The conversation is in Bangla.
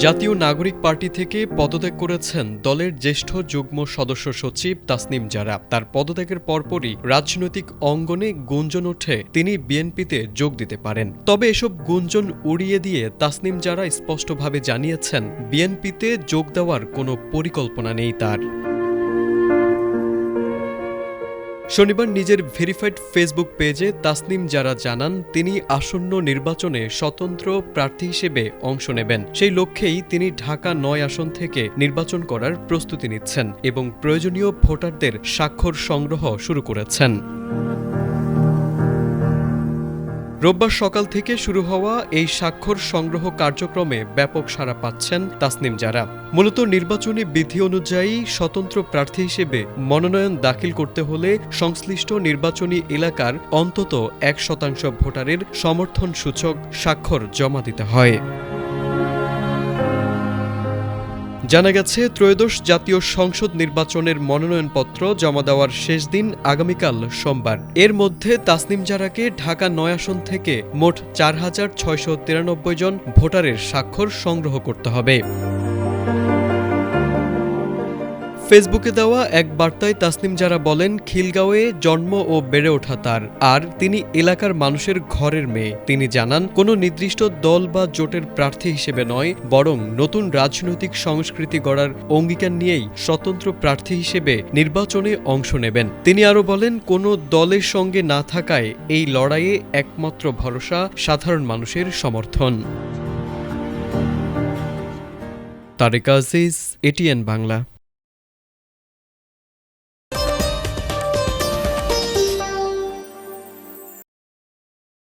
জাতীয় নাগরিক পার্টি থেকে পদত্যাগ করেছেন দলের জ্যেষ্ঠ যুগ্ম সদস্য সচিব তাসনিম জারা। তার পদত্যাগের পরপরই রাজনৈতিক অঙ্গনে গুঞ্জন ওঠে তিনি বিএনপিতে যোগ দিতে পারেন। তবে এসব গুঞ্জন উড়িয়ে দিয়ে তাসনিম জারা স্পষ্টভাবে জানিয়েছেন বিএনপিতে যোগ দেওয়ার কোনো পরিকল্পনা নেই তার। শনিবার নিজের ভেরিফাইড ফেসবুক পেজে তাসনিম জারা জানান তিনি আসন্ন নির্বাচনে স্বতন্ত্র প্রার্থী হিসেবে অংশ নেবেন। সেই লক্ষ্যেই তিনি ঢাকা ৯ আসন থেকে নির্বাচন করার প্রস্তুতি নিচ্ছেন এবং প্রয়োজনীয় ভোটারদের স্বাক্ষর সংগ্রহ শুরু করেছেন। রোববার সকাল থেকে শুরু হওয়া এই স্বাক্ষর সংগ্রহ কার্যক্রমে ব্যাপক সাড়া পাচ্ছেন তাসনিম জারা। মূলত নির্বাচনী বিধি অনুযায়ী স্বতন্ত্র প্রার্থী হিসেবে মনোনয়ন দাখিল করতে হলে সংশ্লিষ্ট নির্বাচনী এলাকার অন্তত ১% ভোটারের সমর্থন সূচক স্বাক্ষর জমা দিতে হয়। জানা গেছে ত্রয়োদশ জাতীয় সংসদ নির্বাচনের মনোনয়নপত্র জমা দেওয়ার শেষ দিন আগামীকাল সোমবার। এর মধ্যে তাসনিম জারাকে ঢাকা ৯ আসন থেকে মোট ৪,৬৯৩ জন ভোটারের স্বাক্ষর সংগ্রহ করতে হবে। ফেসবুকে দেওয়া এক বার্তায় তাসনিম জারা বলেন, খিলগাঁওয়ে জন্ম ও বেড়ে ওঠা তার, আর তিনি এলাকার মানুষের ঘরের মেয়ে। তিনি জানান কোনো নির্দিষ্ট দল বা জোটের প্রার্থী হিসেবে নয়, বরং নতুন রাজনৈতিক সংস্কৃতি গড়ার অঙ্গীকার নিয়েই স্বতন্ত্র প্রার্থী হিসেবে নির্বাচনে অংশ নেবেন। তিনি আরও বলেন, কোনো দলের সঙ্গে না থাকায় এই লড়াইয়ে একমাত্র ভরসা সাধারণ মানুষের সমর্থন। তারেক আজিজ, এটিএন বাংলা।